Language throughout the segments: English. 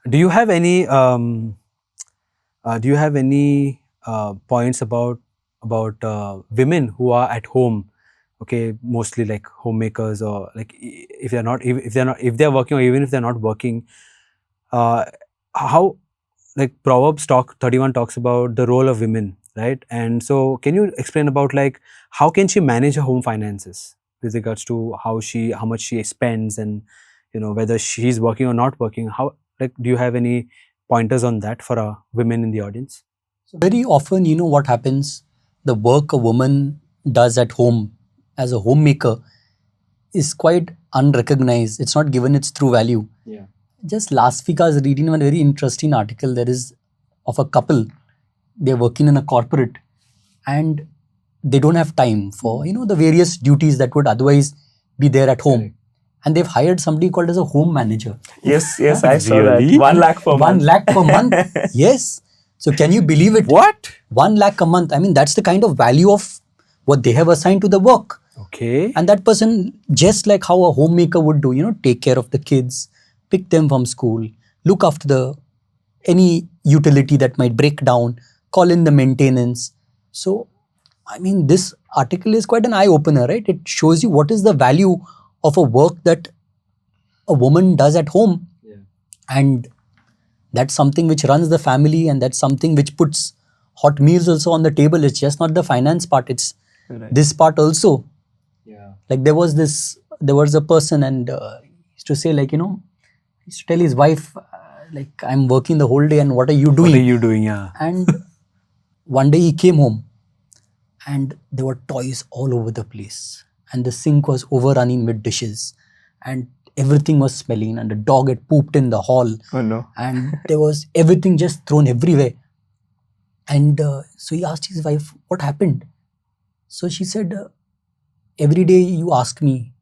Do you have any points about women who are at home? Okay, mostly like homemakers, or like if they're working, or even if they're not working, uh, how, like Proverbs 31 talks about the role of women, right? And so can you explain about like how can she manage her home finances with regards to how much she spends, and whether she's working or not working? How, like, do you have any pointers on that for women in the audience? So very often, what happens, the work a woman does at home as a homemaker is quite unrecognized. It's not given its true value. Yeah. Just last week, I was reading one very interesting article. There is of a couple. They're working in a corporate, and they don't have time for the various duties that would otherwise be there at home. Correct. And they've hired somebody called as a home manager. Yes, I saw Really? that. 1 lakh per month. 1 lakh per month. Yes. So can you believe it? What? 1 lakh a month. I mean, that's the kind of value of what they have assigned to the work. Okay. And that person, just like how a homemaker would do, take care of the kids, pick them from school, look after any utility that might break down, call in the maintenance. So, I mean, this article is quite an eye-opener, right? It shows you what is the value of a work that a woman does at home. Yeah. And that's something which runs the family, and that's something which puts hot meals also on the table. It's just not the finance part, it's this part also. Yeah. Like there was a person, and he used to say, like, he used to tell his wife, like, I'm working the whole day, and what are you doing? What are you doing? Yeah. And one day he came home, and there were toys all over the place, and the sink was overrunning with dishes, and everything was smelling, and the dog had pooped in the hall. Oh no. And there was everything just thrown everywhere. And so he asked his wife, what happened? So she said, every day you ask me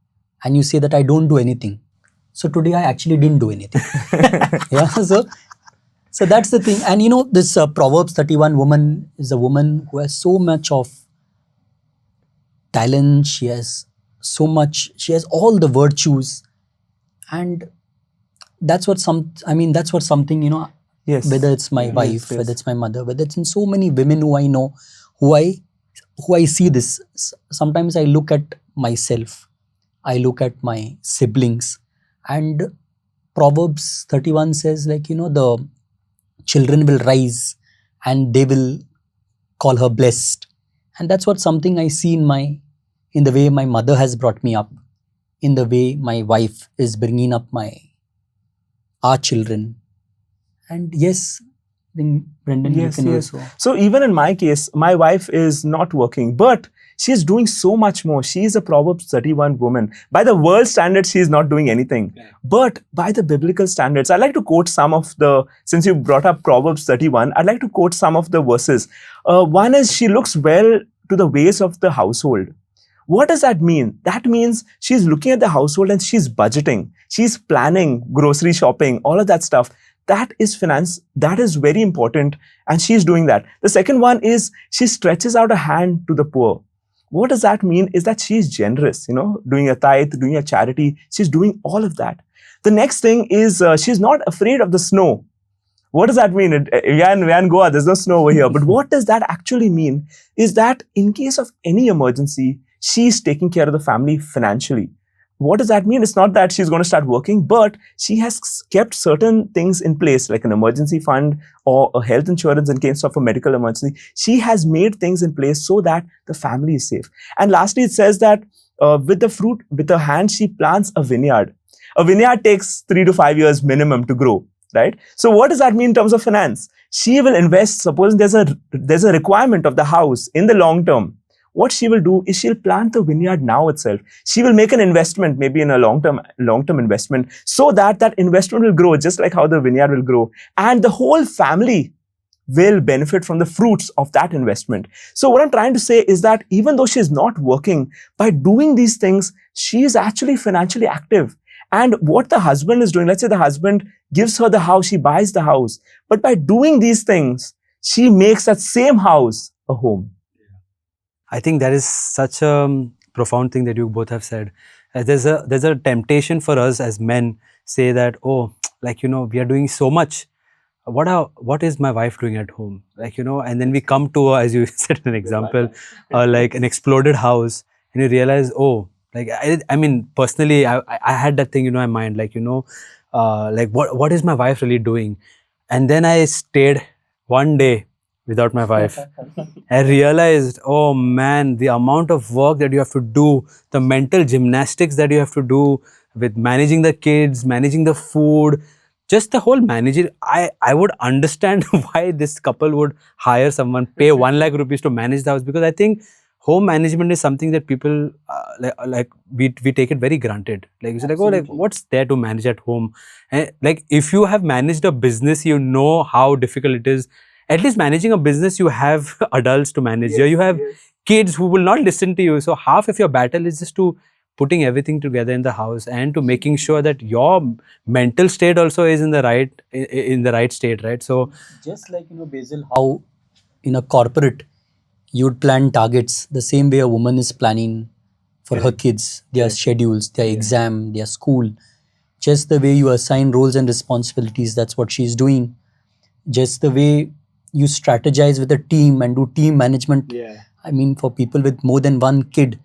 and you say that I don't do anything. So today I actually didn't do anything. Yeah. So that's the thing. And this Proverbs 31 woman is a woman who has so much of talent. She has all the virtues. And that's what something, Yes. whether it's my wife, yes. whether it's my mother, whether it's in so many women who I know, who I see this. Sometimes I look at myself, I look at my siblings, and Proverbs 31 says, like, the children will rise and they will call her blessed. And that's what something I see in the way my mother has brought me up, in the way my wife is bringing up our children. And yes, I think Brendon, Yes, you can yes. also. So even in my case, my wife is not working, but she's doing so much more. She's a Proverbs 31 woman. By the world standards, she's not doing anything. Yeah. But by the biblical standards, I'd like to quote since you brought up Proverbs 31, I'd like to quote some of the verses. One is, she looks well to the ways of the household. What does that mean? That means she's looking at the household and she's budgeting. She's planning grocery shopping, all of that stuff. That is finance. That is very important. And she's doing that. The second one is, she stretches out a hand to the poor. What does that mean? Is that she's generous, doing a tithe, doing a charity. She's doing all of that. The next thing is, she's not afraid of the snow. What does that mean? We are in Goa, there's no snow over here. But what does that actually mean? Is that in case of any emergency, she's taking care of the family financially. What does that mean? It's not that she's going to start working, but she has kept certain things in place, like an emergency fund or a health insurance in case of a medical emergency. She has made things in place so that the family is safe. And lastly, it says that with her hand, she plants a vineyard. A vineyard takes 3 to 5 years minimum to grow, right? So what does that mean in terms of finance? She will invest, supposing there's a requirement of the house in the long term. What she will do is, she'll plant the vineyard now itself. She will make an investment, maybe in a long-term investment, so that investment will grow just like how the vineyard will grow. And the whole family will benefit from the fruits of that investment. So what I'm trying to say is that even though she's not working, by doing these things, she is actually financially active. And what the husband is doing, let's say the husband gives her the house, she buys the house. But by doing these things, she makes that same house a home. I think that is such a profound thing that you both have said. There's a temptation for us as men, say that, oh, like, we are doing so much. What is my wife doing at home? Like, and then we come to, as you said, an example, like an exploded house, and you realize, oh, like, I mean, personally, I had that thing, in my mind, like, like, what is my wife really doing? And then I stayed one day without my wife. I realized, oh man, the amount of work that you have to do, the mental gymnastics that you have to do with managing the kids, managing the food, just the whole managing. I would understand why this couple would hire someone, pay 1 lakh rupees to manage the house, because I think home management is something that people like we take it very granted. Like, it's like, oh, like, what's there to manage at home? And like, if you have managed a business, you know how difficult it is. At least managing a business, you have adults to manage. You have kids who will not listen to you. So half of your battle is just to putting everything together in the house and to making sure that your mental state also is in the right state, right? So Just like, Basil, how in a corporate you'd plan targets the same way a woman is planning for her kids, their schedules, their exam, their school. Just the way you assign roles and responsibilities, that's what she's doing. Just the way you strategize with a team and do team management. I mean, for people with more than one kid,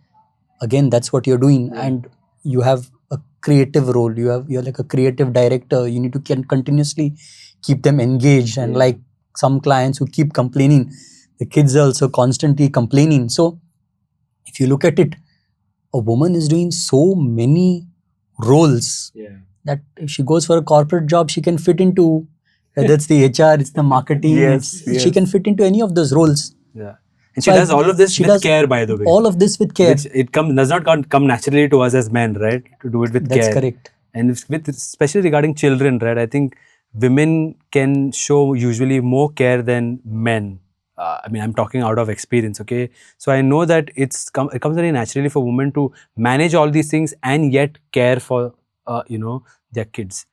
again, that's what you're doing. And you have a creative role. You're like a creative director. You need to continuously keep them engaged. And like some clients who keep complaining, the kids are also constantly complaining. So if you look at it, a woman is doing so many roles that if she goes for a corporate job, she can fit into, whether it's the HR, it's the marketing, she can fit into any of those roles. yeah. And she does all of this with care, by the way. All of this with care. Which does not come naturally to us as men, right? To do it with care. That's correct. And especially regarding children, right? I think women can show usually more care than men. I mean, I'm talking out of experience, okay? So I know that it comes very naturally for women to manage all these things and yet care for, their kids.